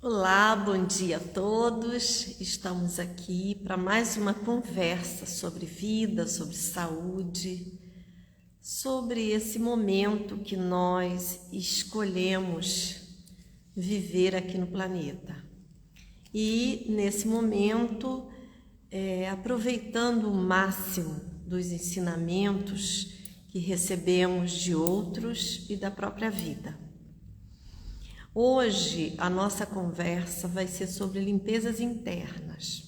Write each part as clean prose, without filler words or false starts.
Olá, bom dia a todos. Estamos aqui para mais uma conversa sobre vida, sobre saúde, sobre esse momento que nós escolhemos viver aqui no planeta. E nesse momento, aproveitando o máximo dos ensinamentos que recebemos de outros e da própria vida. Hoje a nossa conversa vai ser sobre limpezas internas.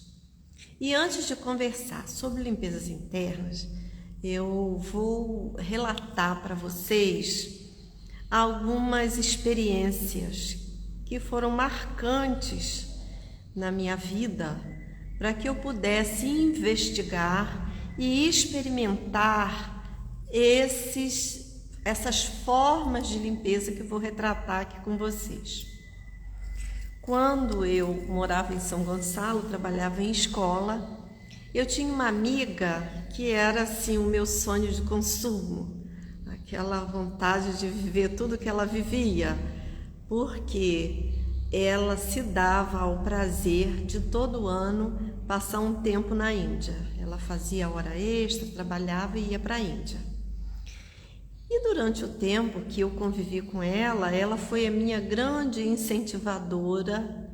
E antes de conversar sobre limpezas internas, eu vou relatar para vocês algumas experiências que foram marcantes na minha vida para que eu pudesse investigar e experimentar essas formas de limpeza que eu vou retratar aqui com vocês. Quando eu morava em São Gonçalo, trabalhava em escola, eu tinha uma amiga que era assim o meu sonho de consumo, aquela vontade de viver tudo que ela vivia, porque ela se dava ao prazer de todo ano passar um tempo na Índia. Ela fazia hora extra, trabalhava e ia para a Índia. E durante o tempo que eu convivi com ela, ela foi a minha grande incentivadora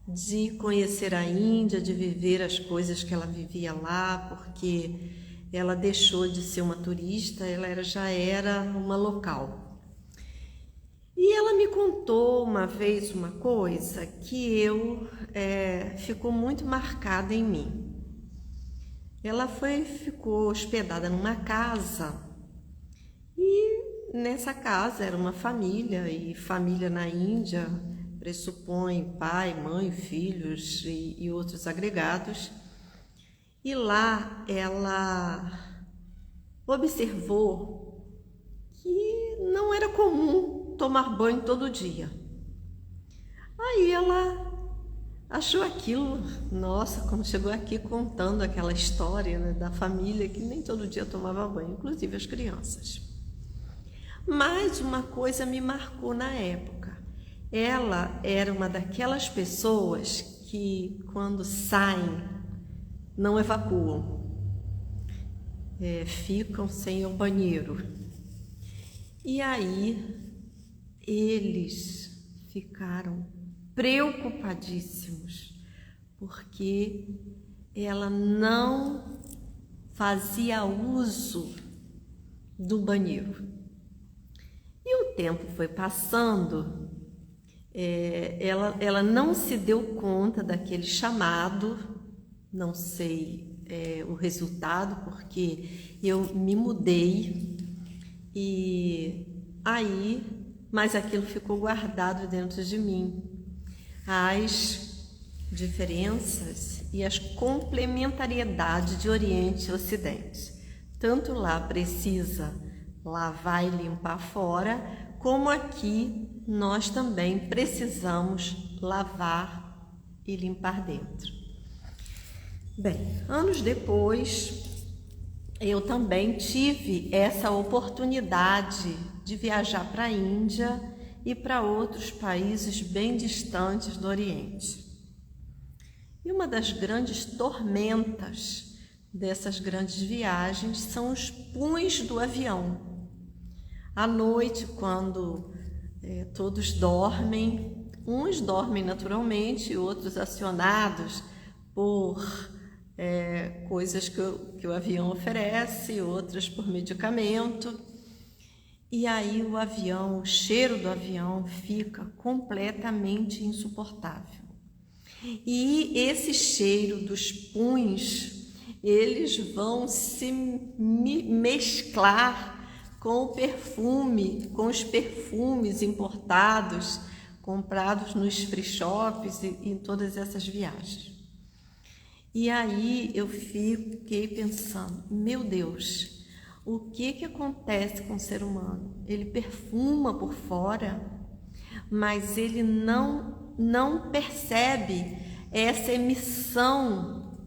de conhecer a Índia, de viver as coisas que ela vivia lá, porque ela deixou de ser uma turista, ela já era uma local. E ela me contou uma vez uma coisa que ficou muito marcada em mim. Ela ficou hospedada numa casa. E nessa casa era uma família, e família na Índia pressupõe pai, mãe, filhos e outros agregados. E lá ela observou que não era comum tomar banho todo dia. Aí ela achou aquilo, nossa, quando chegou aqui contando aquela história, né, da família que nem todo dia tomava banho, inclusive as crianças. Mas uma coisa me marcou na época. Ela era uma daquelas pessoas que, quando saem, não evacuam, ficam sem o banheiro. E aí, eles ficaram preocupadíssimos, porque ela não fazia uso do banheiro. E o tempo foi passando, ela não se deu conta daquele chamado, não sei o resultado, porque eu me mudei, mas aquilo ficou guardado dentro de mim. As diferenças e as complementariedades de Oriente e Ocidente. Tanto lá precisa lavar e limpar fora, como aqui nós também precisamos lavar e limpar dentro. Bem, anos depois, eu também tive essa oportunidade de viajar para a Índia e para outros países bem distantes do Oriente. E uma das grandes tormentas dessas grandes viagens são os puns do avião. À noite, quando todos dormem, uns dormem naturalmente, outros acionados por coisas que o avião oferece, outras por medicamento. E aí o cheiro do avião fica completamente insuportável. E esse cheiro dos puns, eles vão se mesclar com os perfumes importados, comprados nos free shops e em todas essas viagens. E aí eu fiquei pensando, meu Deus, o que acontece com o ser humano? Ele perfuma por fora, mas ele não percebe essa emissão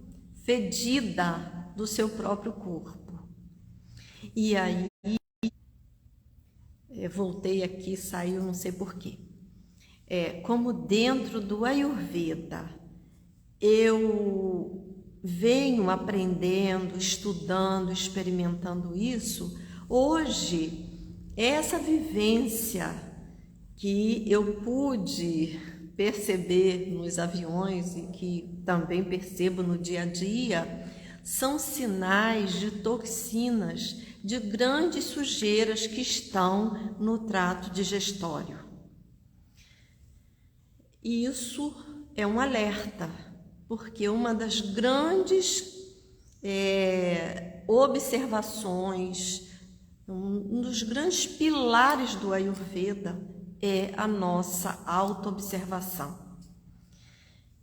fedida do seu próprio corpo. E aí voltei aqui, saiu, não sei porquê. como dentro do Ayurveda eu venho aprendendo, estudando, experimentando isso, hoje essa vivência que eu pude perceber nos aviões e que também percebo no dia a dia, são sinais de toxinas, de grandes sujeiras que estão no trato digestório. Isso é um alerta, porque uma das grandes observações, um dos grandes pilares do Ayurveda é a nossa autoobservação.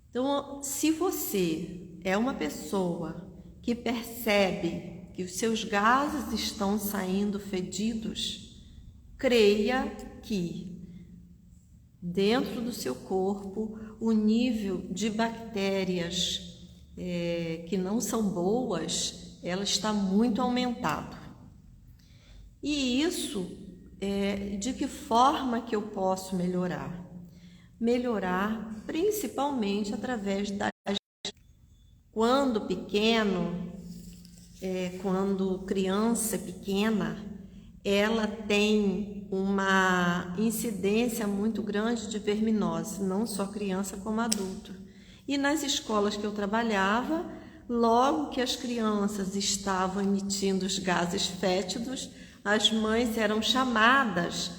Então, se você é uma pessoa que percebe que os seus gases estão saindo fedidos, creia que dentro do seu corpo o nível de bactérias que não são boas, ela está muito aumentado. E isso, de que forma que eu posso melhorar? Melhorar principalmente através das... Quando pequeno, quando criança pequena, ela tem uma incidência muito grande de verminose, não só criança como adulto. E nas escolas que eu trabalhava, logo que as crianças estavam emitindo os gases fétidos, as mães eram chamadas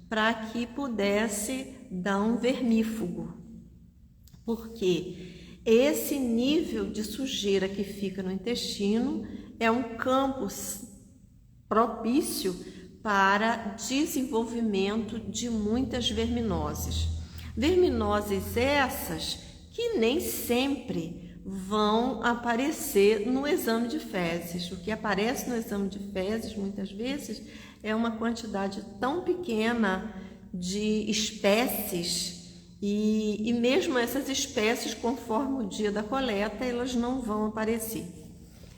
para que pudesse dar um vermífugo. Porque esse nível de sujeira que fica no intestino é um campo propício para desenvolvimento de muitas verminoses. Verminoses essas que nem sempre vão aparecer no exame de fezes. O que aparece no exame de fezes, muitas vezes, é uma quantidade tão pequena de espécies e mesmo essas espécies, conforme o dia da coleta, elas não vão aparecer.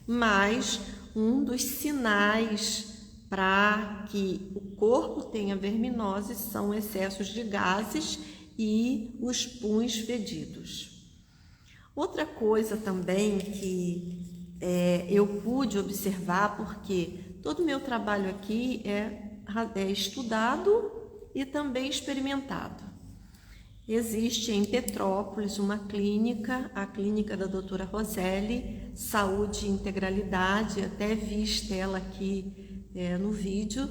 Mas um dos sinais para que o corpo tenha verminose são excessos de gases e os puns fedidos. Outra coisa também que eu pude observar, porque todo o meu trabalho aqui é estudado e também experimentado. Existe em Petrópolis uma clínica, a clínica da doutora Roseli, Saúde e Integralidade, até vi Estela aqui no vídeo,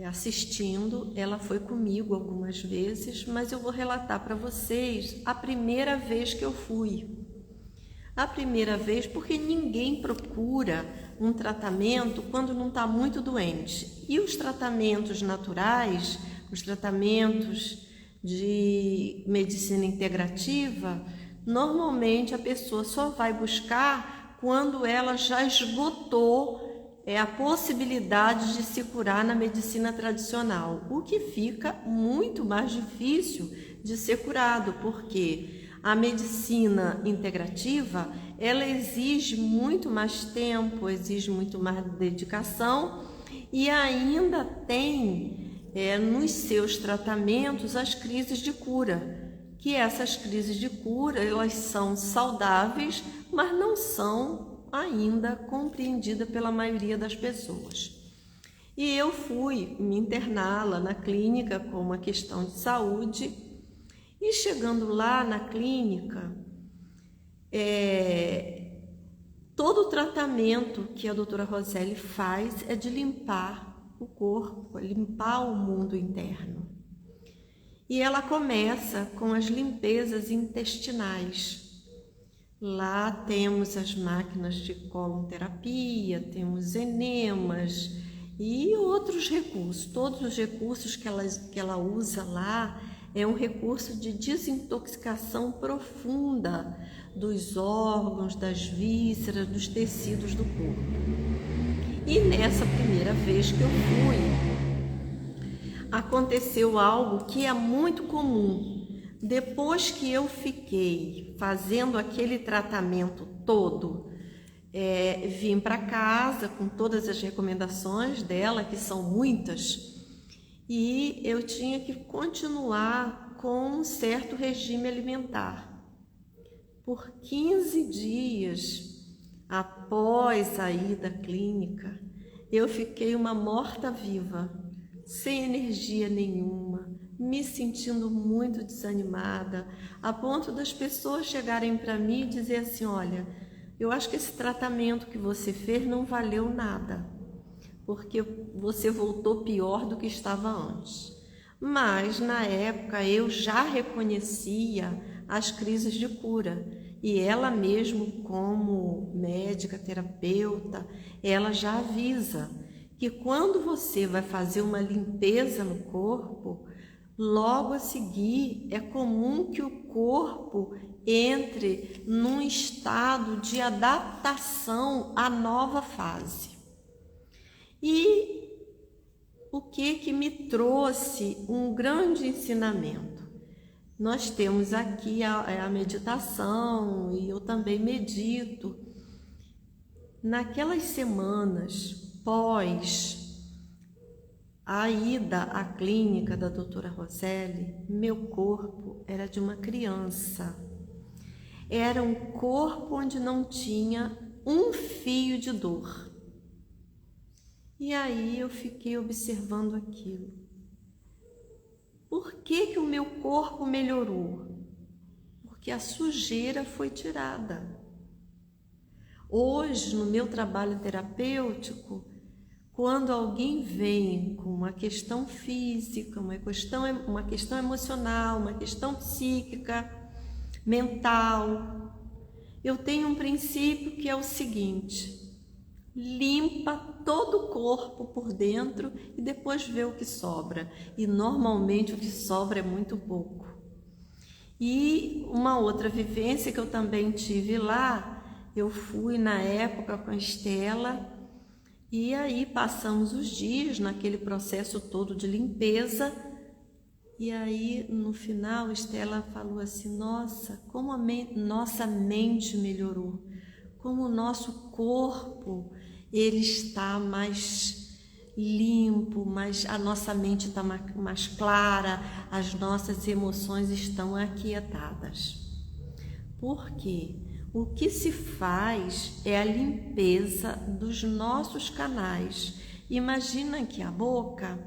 assistindo. Ela foi comigo algumas vezes, mas eu vou relatar para vocês a primeira vez que eu fui. A primeira vez porque ninguém procura um tratamento quando não está muito doente. E os tratamentos naturais, os tratamentos de medicina integrativa, normalmente a pessoa só vai buscar quando ela já esgotou a possibilidade de se curar na medicina tradicional, o que fica muito mais difícil de ser curado, porque a medicina integrativa, ela exige muito mais tempo, exige muito mais dedicação e ainda tem nos seus tratamentos as crises de cura, que essas crises de cura, elas são saudáveis, mas não são ainda compreendidas pela maioria das pessoas. E eu fui me internar lá na clínica com uma questão de saúde, e chegando lá na clínica, todo o tratamento que a doutora Roseli faz é de limpar o corpo, limpar o mundo interno. E ela começa com as limpezas intestinais. Lá temos as máquinas de colonterapia, temos enemas e outros recursos. Todos os recursos que ela usa lá é um recurso de desintoxicação profunda dos órgãos, das vísceras, dos tecidos do corpo. E nessa primeira vez que eu fui, aconteceu algo que é muito comum. Depois que eu fiquei fazendo aquele tratamento todo, vim para casa com todas as recomendações dela, que são muitas, e eu tinha que continuar com um certo regime alimentar. Por 15 dias após a ida à clínica, eu fiquei uma morta-viva, sem energia nenhuma, me sentindo muito desanimada, a ponto das pessoas chegarem para mim e dizer assim: olha, eu acho que esse tratamento que você fez não valeu nada, porque você voltou pior do que estava antes. Mas, na época, eu já reconhecia as crises de cura. E ela mesmo, como médica, terapeuta, ela já avisa que quando você vai fazer uma limpeza no corpo, logo a seguir é comum que o corpo entre num estado de adaptação à nova fase. E o que me trouxe um grande ensinamento? Nós temos aqui a meditação, e eu também medito. Naquelas semanas pós a ida à clínica da doutora Roseli, meu corpo era de uma criança. Era um corpo onde não tinha um fio de dor. E aí eu fiquei observando aquilo. Por que o meu corpo melhorou? Porque a sujeira foi tirada. Hoje, no meu trabalho terapêutico, quando alguém vem com uma questão física, uma questão emocional, uma questão psíquica, mental, eu tenho um princípio que é o seguinte: limpa todo o corpo por dentro e depois vê o que sobra. E normalmente o que sobra é muito pouco. E uma outra vivência que eu também tive lá, eu fui na época com a Estela, e aí passamos os dias naquele processo todo de limpeza. E aí no final a Estela falou assim: nossa, como nossa mente melhorou, como o nosso corpo ele está mais limpo, a nossa mente está mais clara, as nossas emoções estão aquietadas. Por quê? O que se faz é a limpeza dos nossos canais. Imagina que a boca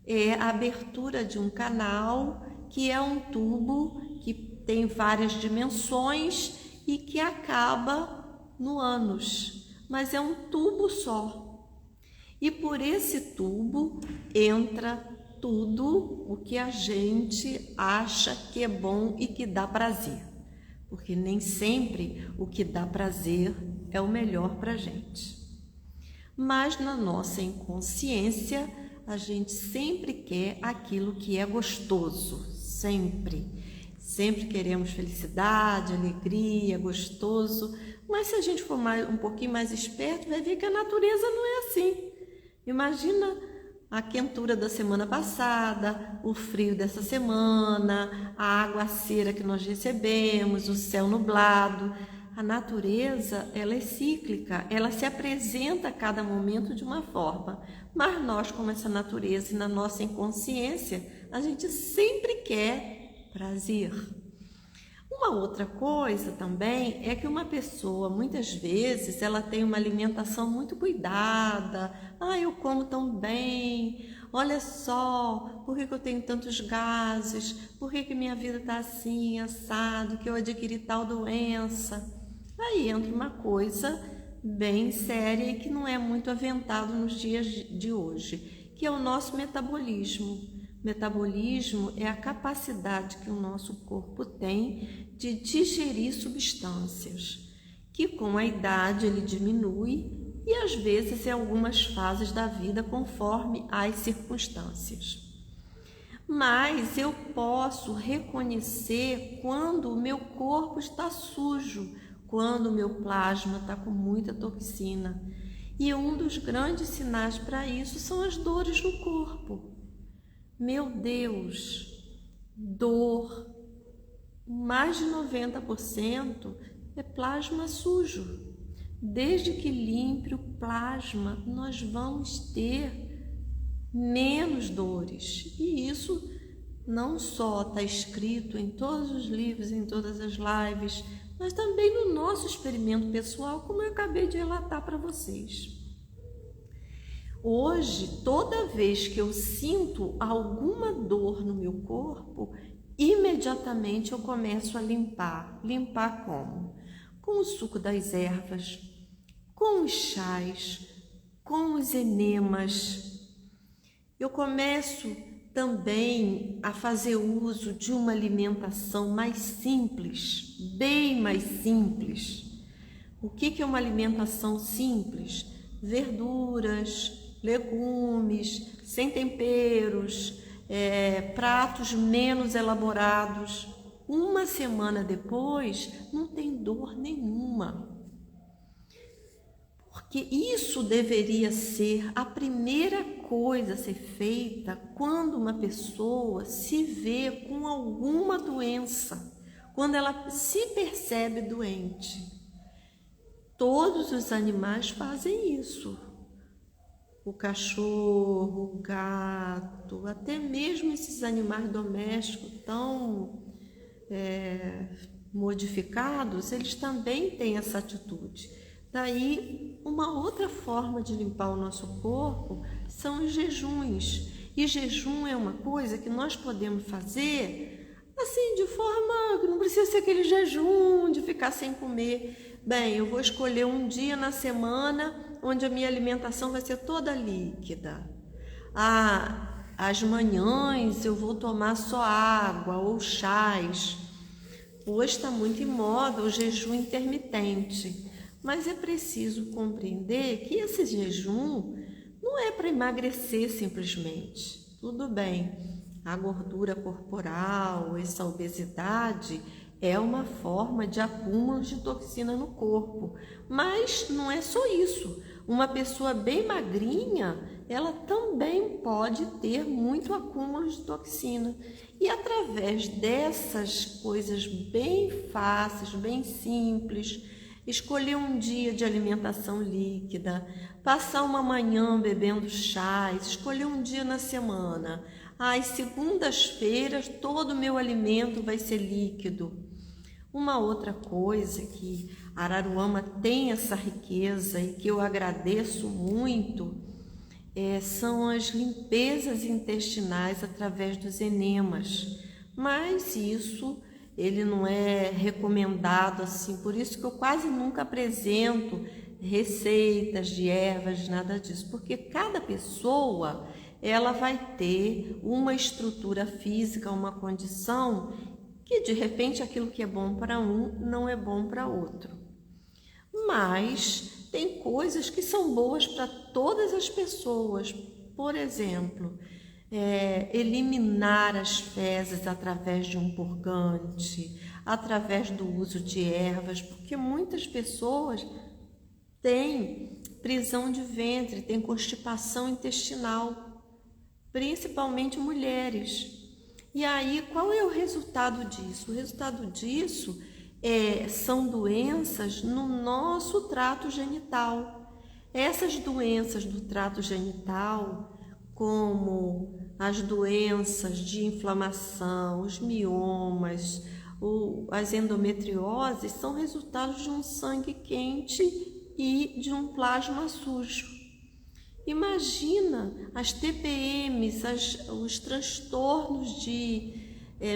é a abertura de um canal, que é um tubo que tem várias dimensões e que acaba no ânus. Mas é um tubo só. E por esse tubo entra tudo o que a gente acha que é bom e que dá prazer. Porque nem sempre o que dá prazer é o melhor para a gente. Mas na nossa inconsciência, a gente sempre quer aquilo que é gostoso, sempre. Sempre queremos felicidade, alegria, gostoso. Mas se a gente for um pouquinho mais esperto, vai ver que a natureza não é assim. Imagina a quentura da semana passada, o frio dessa semana, a aguaceira que nós recebemos, o céu nublado. A natureza, ela é cíclica, ela se apresenta a cada momento de uma forma. Mas nós, como essa natureza e na nossa inconsciência, a gente sempre quer prazer. Uma outra coisa também é que uma pessoa, muitas vezes, ela tem uma alimentação muito cuidada. Eu como tão bem, olha só, por que eu tenho tantos gases, por que minha vida está assim, assado, que eu adquiri tal doença. Aí entra uma coisa bem séria e que não é muito aventado nos dias de hoje, que é o nosso metabolismo. Metabolismo é a capacidade que o nosso corpo tem de digerir substâncias, que com a idade ele diminui e às vezes em algumas fases da vida conforme as circunstâncias. Mas eu posso reconhecer quando o meu corpo está sujo, quando o meu plasma está com muita toxina. E um dos grandes sinais para isso são as dores no corpo. Meu Deus, dor, mais de 90% é plasma sujo. Desde que limpe o plasma, nós vamos ter menos dores. E isso não só está escrito em todos os livros, em todas as lives, mas também no nosso experimento pessoal, como eu acabei de relatar para vocês. Hoje, toda vez que eu sinto alguma dor no meu corpo, imediatamente eu começo a limpar. Limpar como? Com o suco das ervas, com os chás, com os enemas. Eu começo também a fazer uso de uma alimentação mais simples, bem mais simples. O que é uma alimentação simples? Verduras, legumes, sem temperos, pratos menos elaborados. Uma semana depois, não tem dor nenhuma. Porque isso deveria ser a primeira coisa a ser feita quando uma pessoa se vê com alguma doença, quando ela se percebe doente. Todos os animais fazem isso. O cachorro, o gato, até mesmo esses animais domésticos tão modificados, eles também têm essa atitude. Daí, uma outra forma de limpar o nosso corpo são os jejuns. E jejum é uma coisa que nós podemos fazer assim, de forma que não precisa ser aquele jejum de ficar sem comer. Bem, eu vou escolher um dia na semana onde a minha alimentação vai ser toda líquida. Às manhãs eu vou tomar só água ou chás. Hoje está muito em moda o jejum intermitente, mas é preciso compreender que esse jejum não é para emagrecer simplesmente. Tudo bem, a gordura corporal, essa obesidade é uma forma de acúmulo de toxina no corpo, mas não é só isso. Uma pessoa bem magrinha, ela também pode ter muito acúmulo de toxina. E através dessas coisas bem fáceis, bem simples, escolher um dia de alimentação líquida, passar uma manhã bebendo chás, escolher um dia na semana. Às segundas-feiras, todo o meu alimento vai ser líquido. Uma outra coisa que Araruama tem essa riqueza e que eu agradeço muito são as limpezas intestinais através dos enemas. Mas isso ele não é recomendado assim, por isso que eu quase nunca apresento receitas de ervas, nada disso, porque cada pessoa ela vai ter uma estrutura física, uma condição que de repente aquilo que é bom para um não é bom para outro. Mas tem coisas que são boas para todas as pessoas. Por exemplo, eliminar as fezes através de um purgante, através do uso de ervas, porque muitas pessoas têm prisão de ventre, têm constipação intestinal, principalmente mulheres. E aí, qual é o resultado disso? O resultado disso são doenças no nosso trato genital. Essas doenças do trato genital, como as doenças de inflamação, os miomas, as endometrioses, são resultados de um sangue quente e de um plasma sujo. Imagina as TPMs, os transtornos de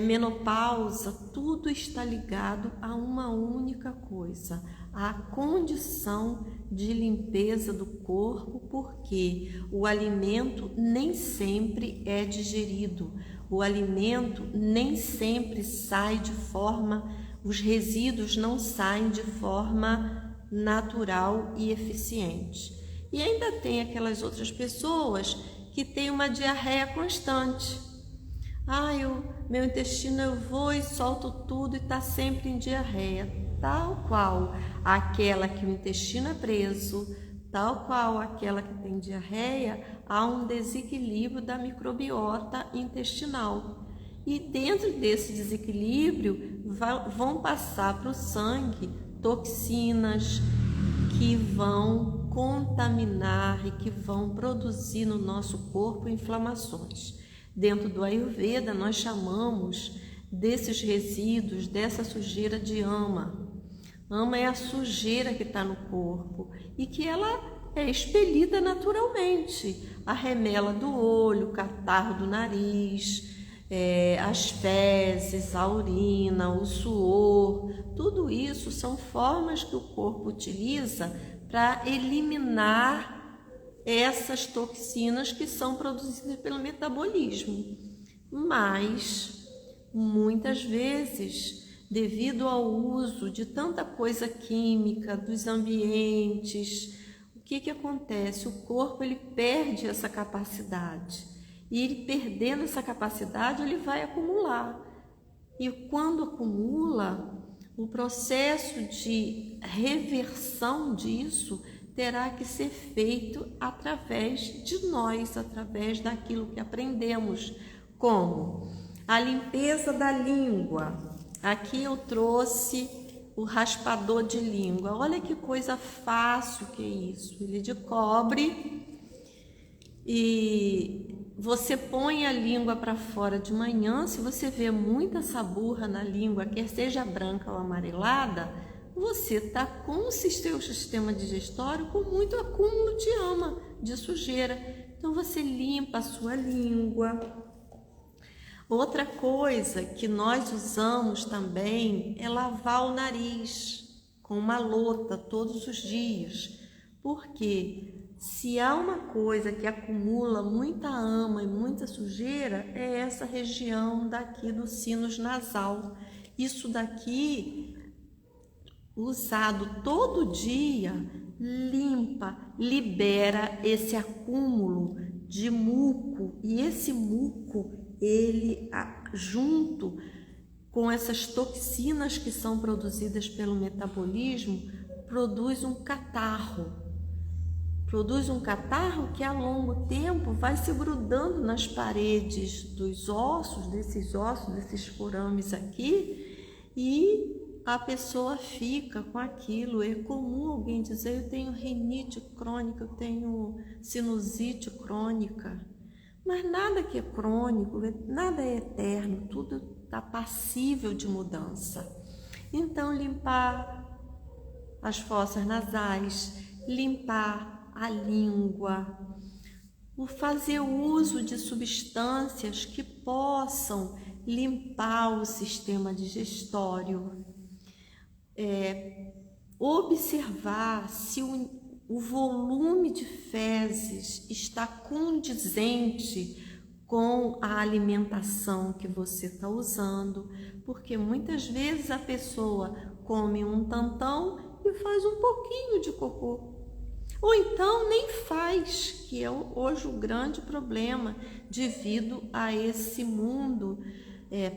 menopausa, tudo está ligado a uma única coisa, a condição de limpeza do corpo, porque o alimento nem sempre é digerido, o alimento nem sempre sai de forma, os resíduos não saem de forma natural e eficiente. E ainda tem aquelas outras pessoas que têm uma diarreia constante. Meu intestino, eu vou e solto tudo e está sempre em diarreia. Tal qual aquela que o intestino é preso, tal qual aquela que tem diarreia, há um desequilíbrio da microbiota intestinal. E dentro desse desequilíbrio vão passar para o sangue toxinas que vão contaminar e que vão produzir no nosso corpo inflamações. Dentro do Ayurveda, nós chamamos desses resíduos, dessa sujeira de ama. Ama é a sujeira que está no corpo e que ela é expelida naturalmente. A remela do olho, o catarro do nariz, as fezes, a urina, o suor, tudo isso são formas que o corpo utiliza para eliminar essas toxinas que são produzidas pelo metabolismo. Mas, muitas vezes, devido ao uso de tanta coisa química, dos ambientes, o que acontece? O corpo ele perde essa capacidade. E ele perdendo essa capacidade, ele vai acumular. E quando acumula, o processo de reversão disso terá que ser feito através de nós, através daquilo que aprendemos, como a limpeza da língua. Aqui eu trouxe o raspador de língua. Olha que coisa fácil que é isso. Ele é de cobre e você põe a língua para fora de manhã. Se você vê muita saburra na língua, quer seja branca ou amarelada, você está com o seu sistema digestório com muito acúmulo de ama, de sujeira. Então você limpa a sua língua. Outra coisa que nós usamos também é lavar o nariz com uma lota todos os dias. Porque se há uma coisa que acumula muita ama e muita sujeira, é essa região daqui do sinus nasal. Isso daqui, usado todo dia, limpa, libera esse acúmulo de muco. E esse muco, ele junto com essas toxinas que são produzidas pelo metabolismo, produz um catarro. Produz um catarro que a longo tempo vai se grudando nas paredes dos ossos, desses forames aqui, e a pessoa fica com aquilo. É comum alguém dizer: eu tenho rinite crônica, eu tenho sinusite crônica. Mas nada que é crônico, nada é eterno, tudo está passível de mudança. Então, limpar as fossas nasais, limpar a língua, o fazer uso de substâncias que possam limpar o sistema digestório, observar se o volume de fezes está condizente com a alimentação que você está usando, porque muitas vezes a pessoa come um tantão e faz um pouquinho de cocô, ou então nem faz, que é hoje o grande problema devido a esse mundo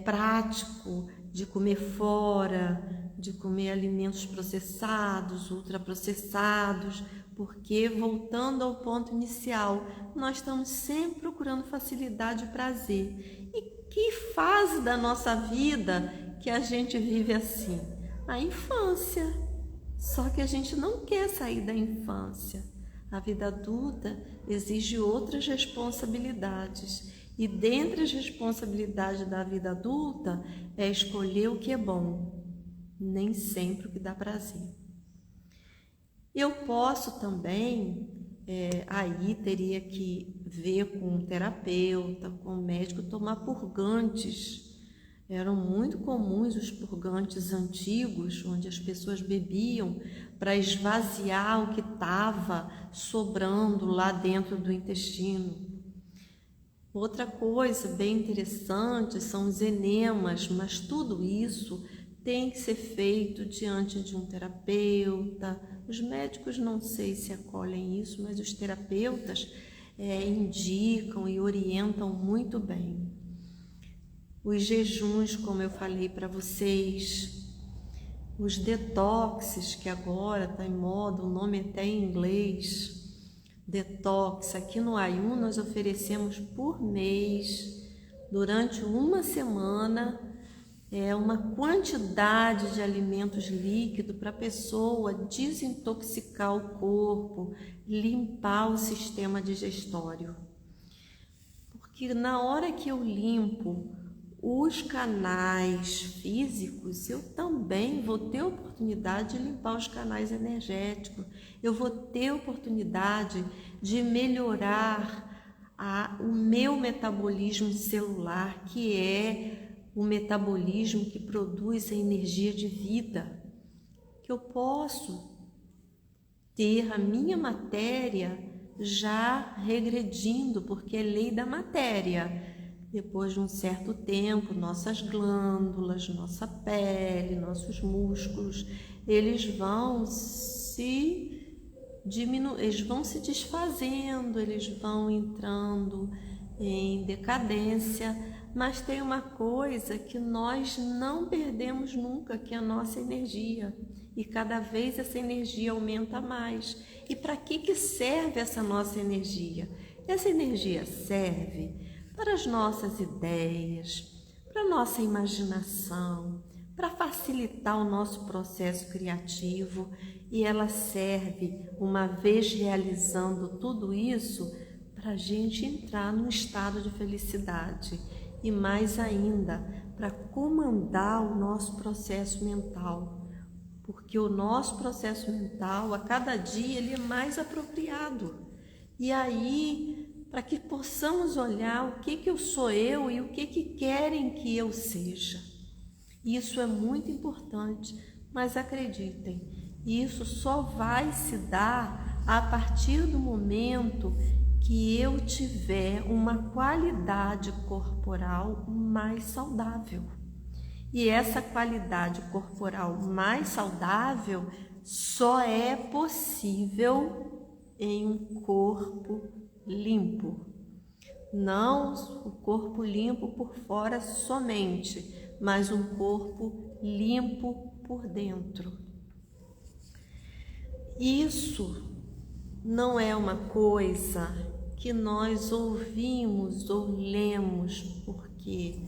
prático de comer fora, de comer alimentos processados, ultraprocessados, porque, voltando ao ponto inicial, nós estamos sempre procurando facilidade e prazer. E que fase da nossa vida que a gente vive assim? A infância. Só que a gente não quer sair da infância. A vida adulta exige outras responsabilidades. E dentre as responsabilidades da vida adulta é escolher o que é bom, nem sempre o que dá prazer. Eu posso também, aí teria que ver com um terapeuta, com um médico, tomar purgantes. Eram muito comuns os purgantes antigos, onde as pessoas bebiam para esvaziar o que estava sobrando lá dentro do intestino. Outra coisa bem interessante são os enemas, mas tudo isso tem que ser feito diante de um terapeuta. Os médicos não sei se acolhem isso, mas os terapeutas indicam e orientam muito bem. Os jejuns, como eu falei para vocês, os detoxes, que agora está em moda, o nome até em inglês, detox. Aqui no Ayun nós oferecemos por mês, durante uma semana, uma quantidade de alimentos líquidos para a pessoa desintoxicar o corpo, limpar o sistema digestório. que na hora que eu limpo os canais físicos, eu também vou ter oportunidade de limpar os canais energéticos. Eu vou ter oportunidade de melhorar o meu metabolismo celular, que é o metabolismo que produz a energia de vida. Que eu posso ter a minha matéria já regredindo, porque é lei da matéria. Depois de um certo tempo, nossas glândulas, nossa pele, nossos músculos, eles vão se desfazendo, eles vão entrando em decadência, mas tem uma coisa que nós não perdemos nunca, que é a nossa energia. E cada vez essa energia aumenta mais. E para que serve essa nossa energia? Essa energia serve para as nossas ideias, para a nossa imaginação, para facilitar o nosso processo criativo, e ela serve, uma vez realizando tudo isso, para a gente entrar num estado de felicidade e mais ainda, para comandar o nosso processo mental, porque o nosso processo mental, a cada dia, ele é mais apropriado. E aí, para que possamos olhar o que eu sou eu e o que querem que eu seja. Isso é muito importante, mas acreditem, isso só vai se dar a partir do momento que eu tiver uma qualidade corporal mais saudável. E essa qualidade corporal mais saudável só é possível em um corpo limpo. Não o corpo limpo por fora somente, mas um corpo limpo por dentro. Isso não é uma coisa que nós ouvimos ou lemos, porque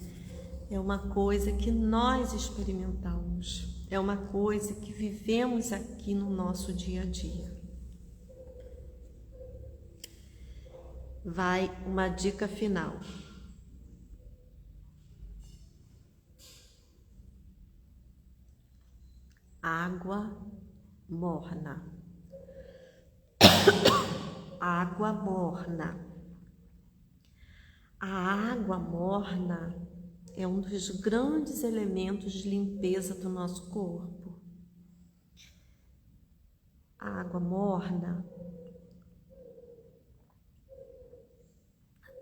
é uma coisa que nós experimentamos, é uma coisa que vivemos aqui no nosso dia a dia. Vai uma dica final. Água morna. Água morna. A água morna é um dos grandes elementos de limpeza do nosso corpo. A água morna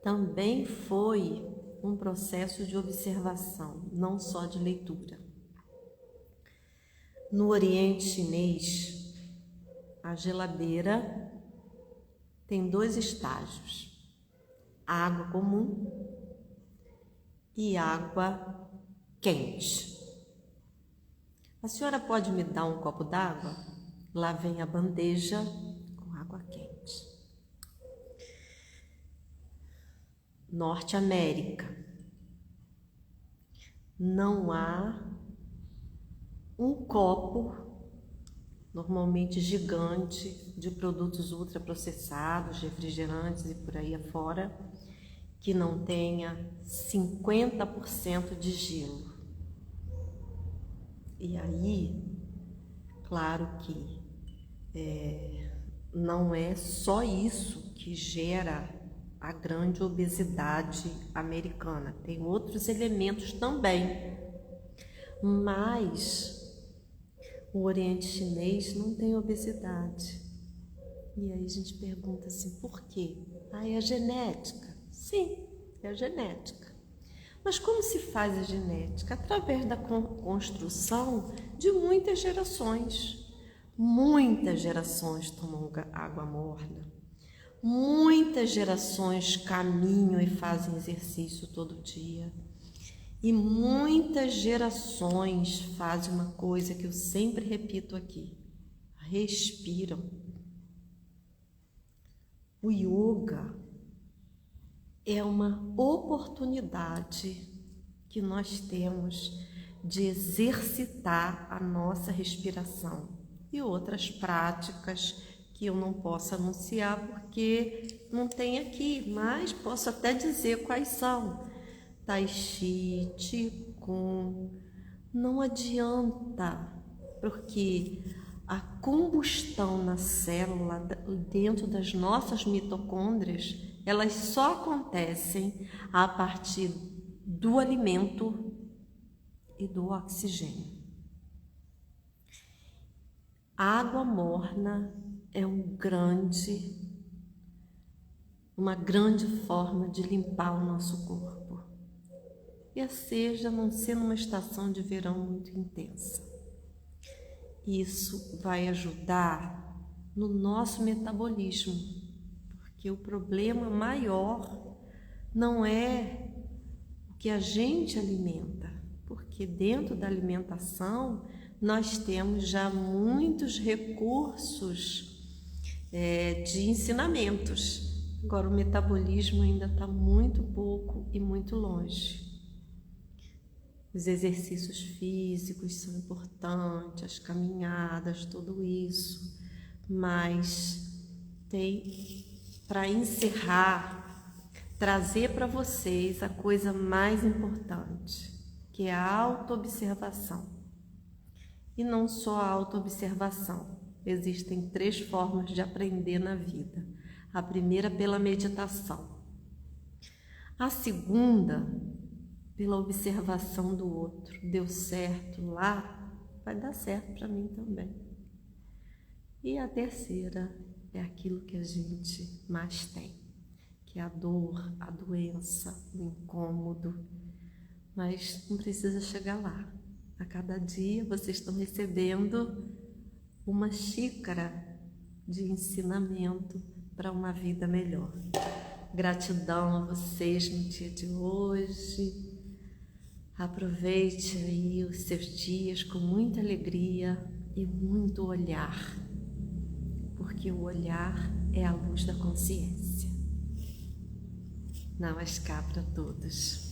também foi um processo de observação, não só de leitura. No Oriente Chinês, a geladeira tem 2 estágios: água comum e água quente. A senhora pode me dar um copo d'água? Lá vem a bandeja com água quente. Norte América, não há um copo, normalmente gigante, de produtos ultraprocessados, refrigerantes e por aí afora, que não tenha 50% de gelo. E aí, claro que não é só isso que gera a grande obesidade americana. Tem outros elementos também, mas o Oriente Chinês não tem obesidade. E aí a gente pergunta assim, por quê? É a genética. Sim, é a genética. Mas como se faz a genética? Através da construção de muitas gerações. Muitas gerações tomam água morna. Muitas gerações caminham e fazem exercício todo dia. E muitas gerações fazem uma coisa que eu sempre repito aqui: respiram. O yoga é uma oportunidade que nós temos de exercitar a nossa respiração e outras práticas que eu não posso anunciar porque não tem aqui, mas posso até dizer quais são. Tai Chi, Qigong. Não adianta, porque a combustão na célula, dentro das nossas mitocôndrias, elas só acontecem a partir do alimento e do oxigênio. A água morna é uma grande forma de limpar o nosso corpo. E seja não ser numa estação de verão muito intensa. Isso vai ajudar no nosso metabolismo, porque o problema maior não é o que a gente alimenta, porque dentro da alimentação nós temos já muitos recursos de ensinamentos. Agora o metabolismo ainda está muito pouco e muito longe. Os exercícios físicos são importantes, as caminhadas, tudo isso, mas tem, para encerrar, trazer para vocês a coisa mais importante, que é a autoobservação. E não só a autoobservação, existem 3 formas de aprender na vida. A primeira pela meditação, a segunda pela observação do outro. Deu certo lá, vai dar certo para mim também. E a terceira é aquilo que a gente mais tem, que é a dor, a doença, o incômodo. Mas não precisa chegar lá. A cada dia vocês estão recebendo uma xícara de ensinamento para uma vida melhor. Gratidão a vocês no dia de hoje. Aproveite aí os seus dias com muita alegria e muito olhar, porque o olhar é a luz da consciência. Namaskar para todos.